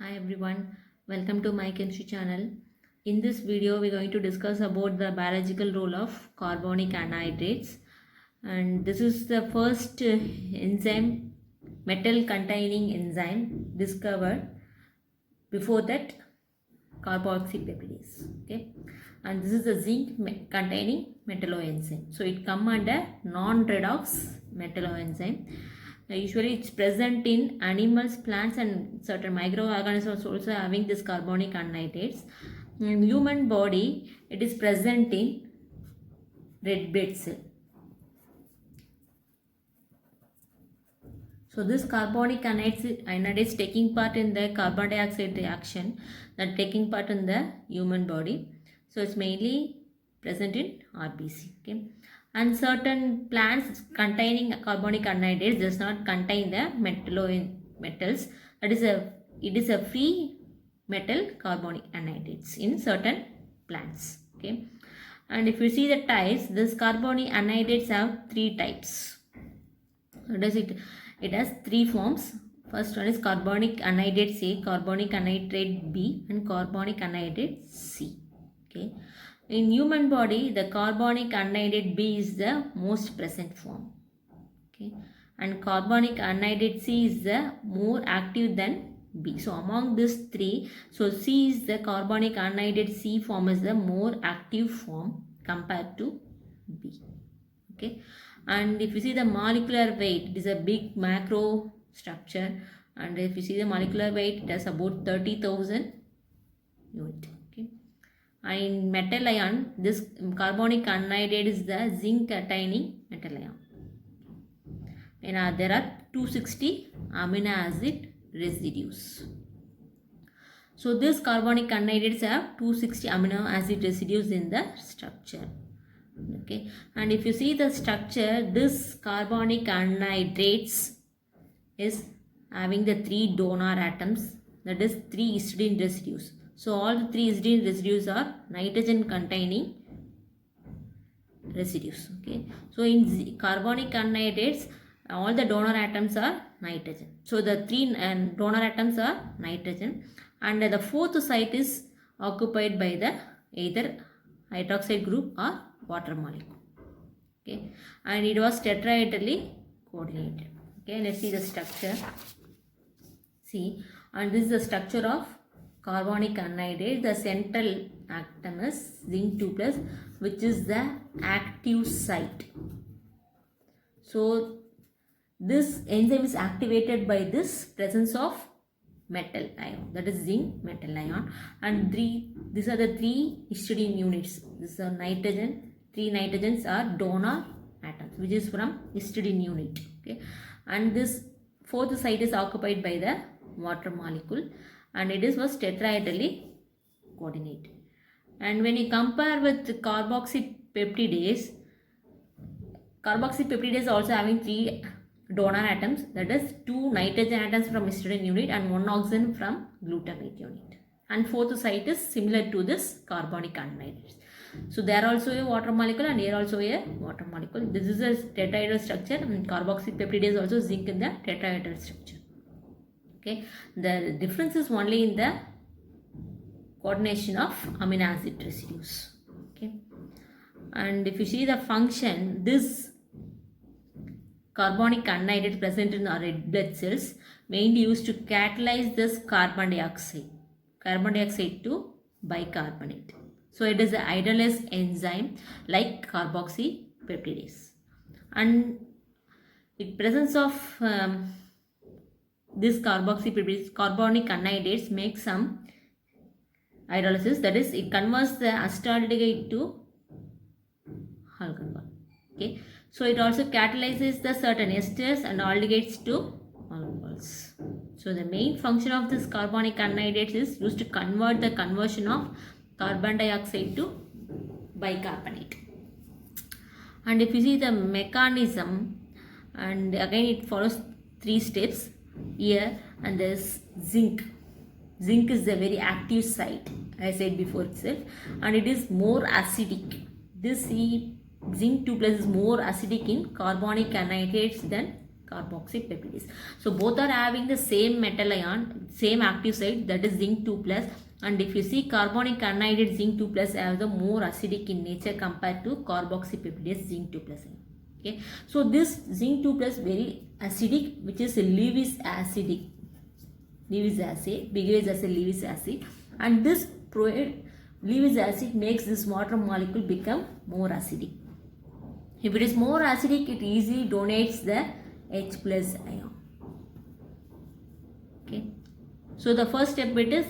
Hi everyone, welcome to my chemistry channel. In this video, we're going to discuss about the biological role of carbonic anhydrates, and this is the first enzyme, metal containing enzyme discovered. Before that, carboxypeptidase. Okay, and this is the zinc containing metalloenzyme. So it come under non-redox metalloenzyme. Usually it's present in animals, plants and certain microorganisms also having this carbonic anhydrates. In human body, it is present in red blood cell. So this carbonic anhydrates taking part in the carbon dioxide reaction, that taking part in the human body. So it's mainly present in RBC. Okay, and certain plants containing carbonic anhydrates does not contain the metals. That is it is a free metal carbonic anhydrates in certain plants. Okay, and if you see the types, this carbonic anhydrates have three types. Does it has three forms. First one is carbonic anhydrate A, carbonic anhydrate B and carbonic anhydrate C. Okay, in human body the carbonic anhydrate B is the most present form. Okay, and carbonic anhydrate C is the more active than B. So among these three, so C is the carbonic anhydrate C form is the more active form compared to B. Okay, and if you see the molecular weight, it is a big macro structure, and if you see the molecular weight, it has about 30,000 unit. Okay, and in metal ion, this carbonic anhydrate is the zinc containing metal ion, and there are 260 amino acid residues. So this carbonic anhydrates have 260 amino acid residues in the structure. Okay, and if you see the structure, this carbonic anhydrates is having the three donor atoms, that is three histidine residues. So all the three histidine residues are nitrogen containing residues. Okay, so in carbonic anhydrates, all the donor atoms are nitrogen. So the three donor atoms are nitrogen, and the fourth site is occupied by the either hydroxide group or water molecule. Okay, and it was tetrahedrally coordinated. Okay, let's see the structure. See, and this is the structure of carbonic anhydrate. The central atom is zinc 2+, which is the active site. So this enzyme is activated by this presence of metal ion, that is zinc metal ion, and these are the three histidine units. This is a nitrogen. Three nitrogens are donor atoms, which is from histidine unit. Okay, and this fourth site is occupied by the water molecule, and it was tetrahedrally coordinated. And when you compare with carboxypeptidase also having three donor atoms, that is two nitrogen atoms from histidine unit and one oxygen from glutamate unit, and fourth site is similar to this carbonic anhydrate. So there also a water molecule and here also a water molecule. This is a tetrahedral structure, and carboxypeptidase also zinc in the tetrahedral structure. Okay, the difference is only in the coordination of amino acid residues. Okay, and if you see the function, this carbonic anhydrate present in our red blood cells mainly used to catalyze this carbon dioxide to bicarbonate. So it is a hydrolase enzyme like carboxypeptidase, and in presence of this carbonic anhydrates make some hydrolysis, that is it converts the acetaldehyde to alcohol. Okay, so it also catalyzes the certain esters and aldehydes to alcohols. So the main function of this carbonic anhydrates is used to convert the conversion of carbon dioxide to bicarbonate. And if you see the mechanism, and again it follows three steps here, and there's zinc. Zinc is a very active site, as I said before itself, and it is more acidic. This zinc 2+ is more acidic in carbonic anhydrates than carboxypeptidase. So both are having the same metal ion, same active site, that is zinc 2 plus. And if you see carbonic anhydride zinc 2 plus have the more acidic in nature compared to carboxypeptidase zinc 2 plus. Okay, so this zinc 2 plus very acidic, which is Lewis acidic. Lewis acid behaves as a Lewis acid, and this Lewis acid makes this water molecule become more acidic. If it is more acidic, it easily donates the H plus ion. Okay, so the first step it is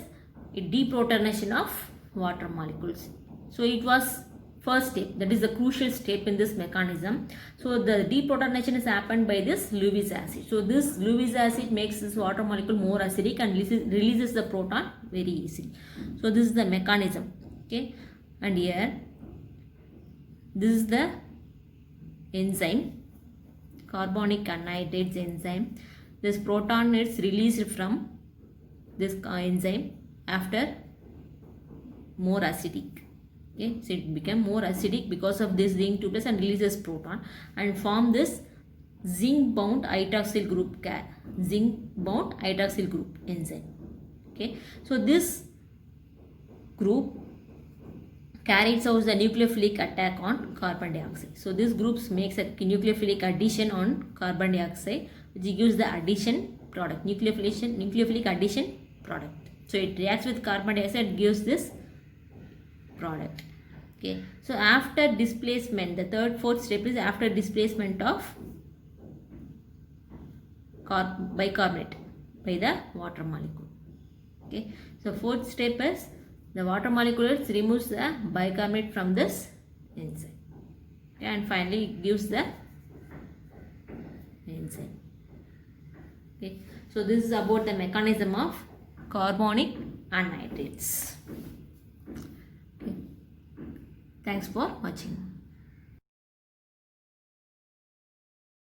deprotonation of water molecules. So it was first step, that is the crucial step in this mechanism. So the deprotonation is happened by this Lewis acid. So this Lewis acid makes this water molecule more acidic and releases the proton very easily. So this is the mechanism. Okay, and here this is the enzyme, carbonic anhydrase enzyme. This proton is released from this enzyme after more acidic. Okay, so it became more acidic because of this zinc 2 plus and releases proton and form this zinc bound hydroxyl group, enzyme. Okay, so this group carries out the nucleophilic attack on carbon dioxide. So this group makes a nucleophilic addition on carbon dioxide, which gives the addition product, nucleophilic addition product. So it reacts with carbon dioxide, gives this product. Okay, so after displacement, the fourth step is after displacement of bicarbonate by the water molecule. Okay, so fourth step is the water molecule removes the bicarbonate from this enzyme. Okay, and finally it gives the enzyme. Okay, so this is about the mechanism of carbonic anhydrases. Okay. Thanks for watching.